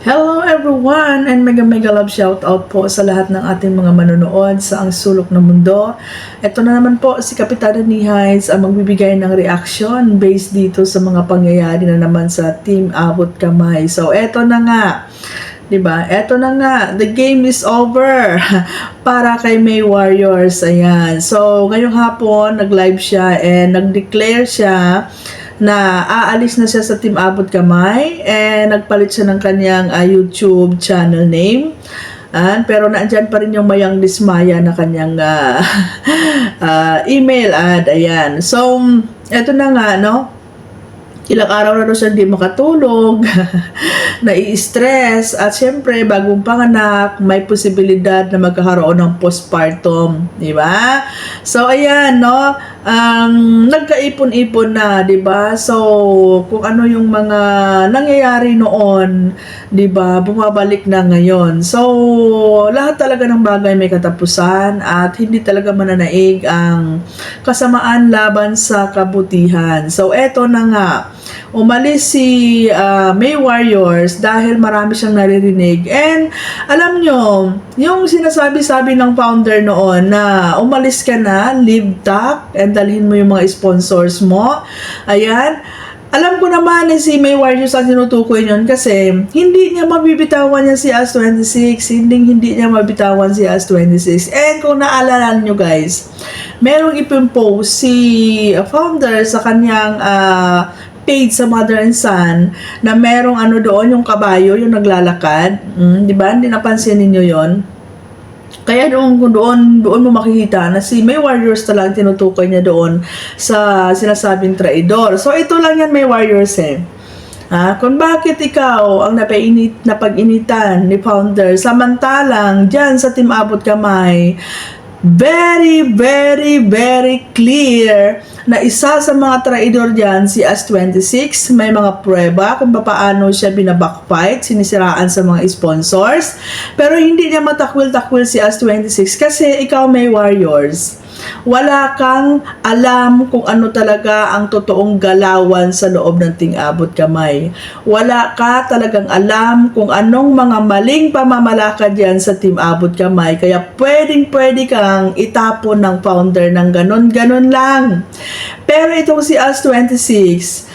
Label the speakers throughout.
Speaker 1: Hello everyone and mega love shout out po sa lahat ng ating mga manonood sa Ang Sulok ng Mundo. Ito na naman po si Kapitana Nihides ang magbibigay ng reaction based dito sa mga pangyayari na naman sa Team Abot Kamay. So eto na nga, 'di ba? Eto na nga, the game is over para kay May Warriors. Ayan. So ngayong hapon nag-live siya and nag-declare siya na aalis na siya sa Team Abot Kamay and nagpalit siya ng kanyang YouTube channel name. Pero naandyan pa rin yung Mayang Dismaya na kanyang email ad. Ayan. So, eto na nga, no? Ilang araw na doon siya hindi makatulog, nai-stress, at syempre, bagong panganak, may posibilidad na magkakaroon ng postpartum, di ba? So, ayan, no? Nagkaipon-ipon na, di ba? So, kung ano yung mga nangyayari noon, di ba, bumabalik na ngayon. So, lahat talaga ng bagay may katapusan at hindi talaga mananaig ang kasamaan laban sa kabutihan. So, eto na nga, umalis si May Warriors dahil marami siyang naririnig. And alam nyo, yung sinasabi-sabi ng founder noon na umalis ka na, leave talk, and dalhin mo yung mga sponsors mo. Ayan. Alam ko naman na si May Warriors ang tinutukoy yun kasi hindi niya mabibitawan niya si AS26, hindi niya mabitawan si AS26. And kung naalala nyo guys, merong ipimpost si founder sa kanyang page sa Mother and Son na merong ano doon, yung kabayo, yung naglalakad. Di ba? Hindi napansin ninyo yon. Kaya doon mo makikita na si May Warriors talagang tinutukoy niya doon sa sinasabing traidor. So, ito lang yan, May Warriors eh. Kung bakit ikaw ang napag-initan ni founder, samantalang dyan sa Team Abot Kamay, very clear na isa sa mga traidor dyan, si AS26, may mga prueba kung paano siya binabackfight, sinisiraan sa mga sponsors. Pero hindi niya matakwil-takwil si AS26 kasi ikaw May Warriors. Wala kang alam kung ano talaga ang totoong galawan sa loob ng Team Abot Kamay. Wala ka talagang alam kung anong mga maling pamamalakad yan sa Team Abot Kamay. Kaya pwede kang itapon ng founder ng ganon lang. Pero itong si AS26,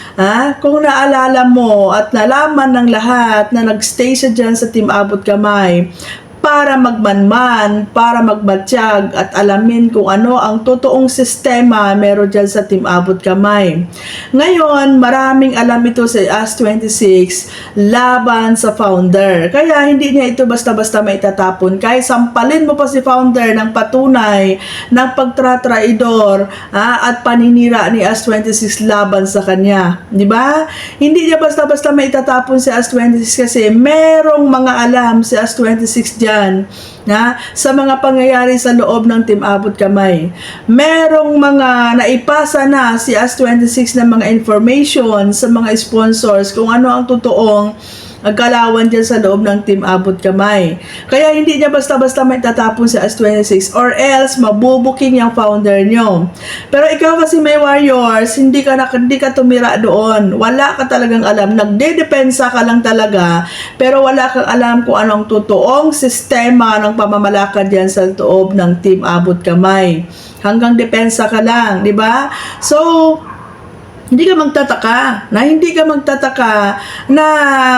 Speaker 1: kung naalala mo at nalaman ng lahat na nagstay siya dyan sa Team Abot Kamay, para magmanman, para magmatsyag at alamin kung ano ang totoong sistema meron dyan sa Team Abot Kamay. Ngayon, maraming alam ito sa AS26 laban sa founder. Kaya hindi niya ito basta-basta maitatapon. Kahit sampalin mo pa si founder ng patunay ng pagtratraidor at paninira ni AS26 laban sa kanya. Di ba? Hindi niya basta-basta maitatapon si AS26 kasi merong mga alam si AS26 dyan sa mga pangyayari sa loob ng Team Abot Kamay. Merong mga naipasa na si AS26 na mga information sa mga sponsors kung ano ang totoong galawan dyan sa loob ng Team Abot Kamay. Kaya hindi niya basta-basta may tatapon sa AS26 or else mabubuking yung founder nyo. Pero ikaw kasi May Warriors, hindi ka tumira doon. Wala ka talagang alam. Nagdedepensa ka lang talaga pero wala kang alam kung anong totoong sistema ng pamamalakad dyan sa loob ng Team Abot Kamay. Hanggang depensa ka lang, di ba? So, hindi ka magtataka na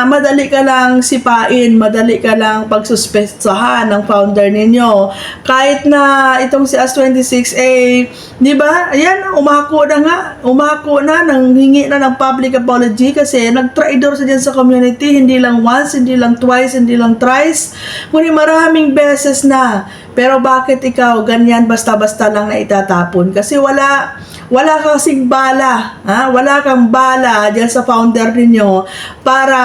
Speaker 1: madali ka lang sipain, madali ka lang pagsuspetsahan ng founder ninyo. Kahit na itong si AS26 di ba? Ayan, umako na nang hingi na ng public apology kasi nag-traidor sa dyan sa community, hindi lang once, hindi lang twice, hindi lang thrice, kundi maraming beses na. Pero bakit ikaw ganyan basta-basta lang na itatapon? Kasi wala kasing bala, wala kang bala dyan sa founder ninyo para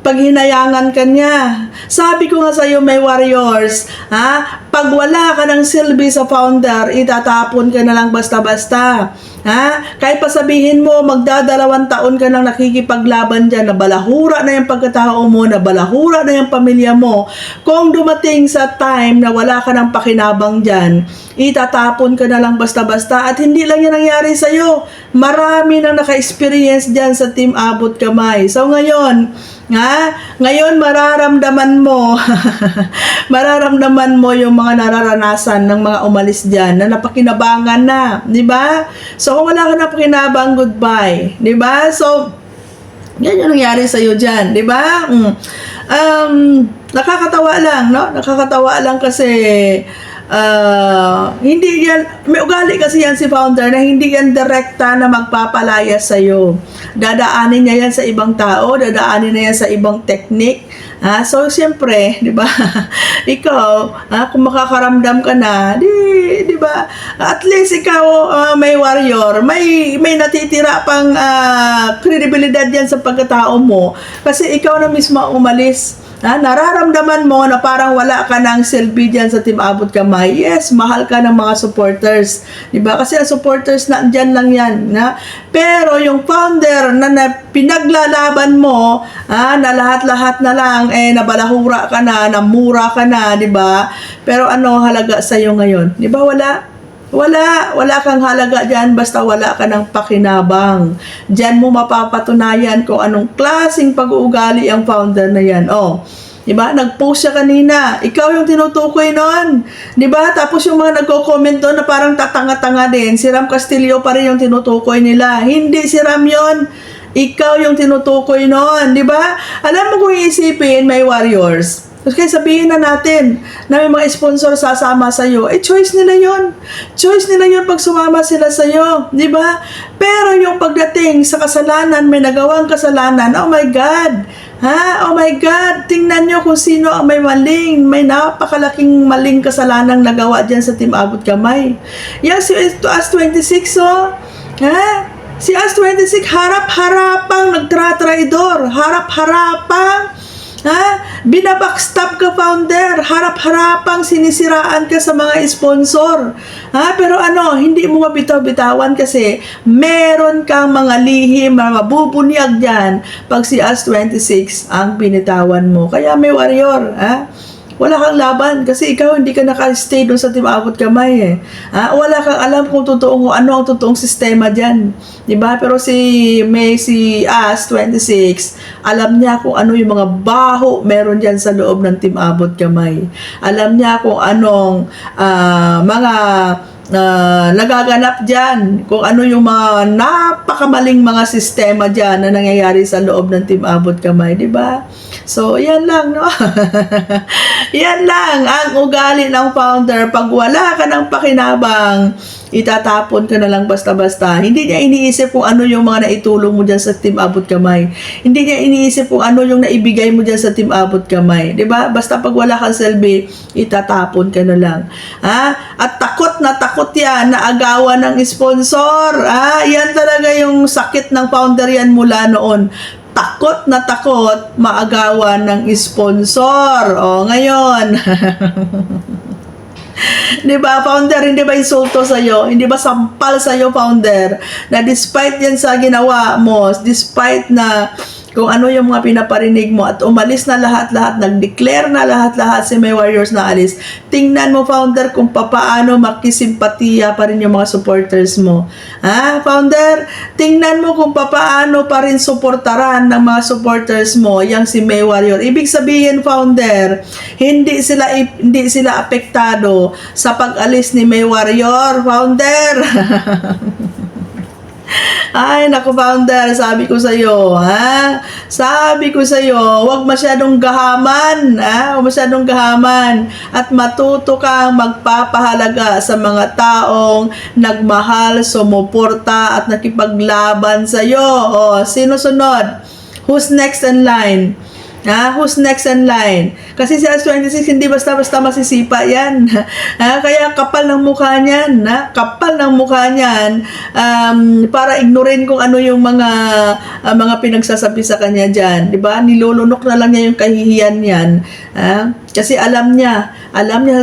Speaker 1: paghinayangan ka niya. Sabi ko nga sa iyo, May Warriors, pag wala ka ng silbi sa founder, itatapon ka na lang basta-basta. Kahit pa sabihin mo, magdadalawang taon ka nang nakikipaglaban dyan, nabalahura na yung pagkatao mo, nabalahura na yung pamilya mo. Kung dumating sa time na wala ka ng pakinabang dyan, itatapon ka na lang basta-basta. At hindi lang yan nangyari sa'yo. Marami nang naka-experience dyan sa Team Abot Kamay. So ngayon, Nga, ngayon mararamdaman mo, mararamdaman mo yung mga nararanasan ng mga umalis dyan na napakinabangan na, di ba? So, kung wala ka na pakinabang, goodbye, di ba? So, yan yung nangyari sa'yo dyan, di ba? Nakakatawa lang, no? Nakakatawa lang kasi hindi yan, may ugali kasi yan si founder na hindi yan direkta na magpapalaya sa'yo. Dadaanin niya yan sa ibang tao, dadaanin niya yan sa ibang technique. So, siyempre, di ba, ikaw, kung makakaramdam ka na, di ba, at least ikaw, may warrior, may natitira pang kredibilidad yan sa pagkatao mo kasi ikaw na mismo umalis. Nararamdaman mo na parang wala ka ng silbi dyan sa Team Abot Kamay. Yes, mahal ka ng mga supporters. Diba? Kasi ang supporters na dyan lang yan. Pero yung founder na pinaglalaban mo, na lahat-lahat na lang, nabalahura ka na, namura ka na, diba? Pero ano halaga sa'yo ngayon? Diba wala kang halaga dyan basta wala ka ng pakinabang. Dyan mo mapapatunayan kung anong klaseng pag-uugali ang founder na yan. Diba? Nag-post siya kanina. Ikaw yung tinutukoy nun. Diba? Tapos yung mga nagko-comment doon na parang tatanga-tanga din. Si Ram Castillo pa rin yung tinutukoy nila. Hindi si Ram yun. Ikaw yung tinutukoy nun. Diba? Alam mo kung iisipin, may warriors. Kaya sabihin na natin na may mga sponsor sasama sa'yo, choice nila yon. Choice nila yon pag sumama sila sa'yo. Di ba? Pero yung pagdating sa kasalanan, may nagawang kasalanan, oh my God! Oh my God! Tingnan nyo kung sino ang may maling, may napakalaking maling kasalanang nagawa dyan sa Team Abot Kamay. Yan si As-26, Si As-26, harap-harapang nagtra-traidor, harap-harapang binabackstab ka, founder, harap-harapang sinisiraan ka sa mga sponsor. Pero hindi mo mabitaw-bitawan kasi meron kang mga lihim, mga mabubunyag dyan pag si As-26 ang binitawan mo. Kaya may warrior, wala kang laban kasi ikaw hindi ka naka-stay doon sa Team Abot Kamay wala kang alam kung ano ang totoong sistema diyan, 'di ba? Pero si As-26 alam niya kung ano yung mga baho meron diyan sa loob ng Team Abot Kamay. Alam niya kung anong mga nagaganap dyan, kung ano yung mga napakamaling mga sistema dyan na nangyayari sa loob ng Team Abot Kamay, di ba? So, yan lang, no? Yan lang ang ugali ng founder. Pag wala ka ng pakinabang, itatapon ka na lang basta-basta. Hindi niya iniisip kung ano yung mga naitulong mo dyan sa Team Abot Kamay. Hindi niya iniisip kung ano yung naibigay mo dyan sa Team Abot Kamay. Diba? Basta pag wala kang selfie, itatapon ka na lang. At takot yan na agawan ng sponsor. Yan talaga yung sakit ng founder yan mula noon. Takot na takot maagawan ng sponsor. Ngayon. Diba, founder, hindi ba insulto sa'yo? Hindi ba sampal sa'yo, founder? Na despite yan sa ginawa mo, despite na kung ano yung mga pinaparinig mo at umalis na lahat-lahat, nag-declare na lahat-lahat si May Warriors na alis, tingnan mo, founder, kung papaano makisimpatiya pa rin yung mga supporters mo. Founder, tingnan mo kung papaano pa rin suportaran ng mga supporters mo yang si May Warrior. Ibig sabihin, founder, hindi sila apektado sa pag-alis ni May Warrior, founder. Ay, naku, founder, sabi ko sa'yo, Sabi ko sa'yo, huwag masyadong gahaman, huwag masyadong gahaman, at matuto kang magpapahalaga sa mga taong nagmahal, sumuporta, at nakipaglaban sa'yo. Sino sunod? Who's next in line? Who's next in line? Kasi si As-26 hindi basta-basta masisipa yan. Kaya kapal ng mukha niyan, kapal ng mukha niyan, para ignorin kung ano yung mga pinagsasabi sa kanya dyan. Diba? Nilulunok na lang niya yung kahihiyan niyan. Kasi alam niya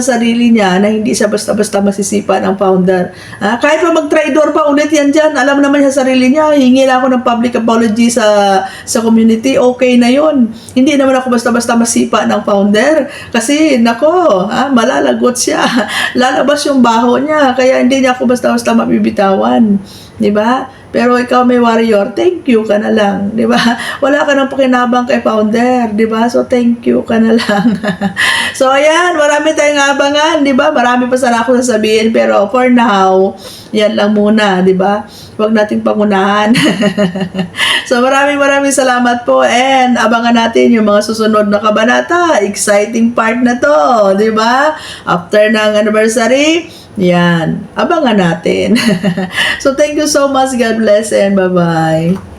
Speaker 1: sa sarili niya na hindi siya basta-basta masisipa ng founder. Kahit pa mag-traidor pa ulit yan dyan, alam naman niya sa sarili niya, hingi lang ako ng public apology sa community, okay na yun. Hindi naman ako basta-basta masipa ng founder. Kasi, malalagot siya. Lalabas yung baho niya. Kaya hindi niya ako basta-basta mabibitawan. 'di ba? Pero ikaw may warrior, thank you ka na lang, 'di ba? Wala ka nang pakinabang kay founder, 'di ba? So thank you ka na lang. So ayan, marami tayong abangan, 'di ba? Marami pa sana ako sasabihin, pero for now, yan lang muna, 'di ba? Huwag nating pangunahan. So maraming salamat po, and abangan natin yung mga susunod na kabanata. Exciting part na to, 'di ba? After ng anniversary, yan, abangan natin. So thank you so much. God bless and bye-bye.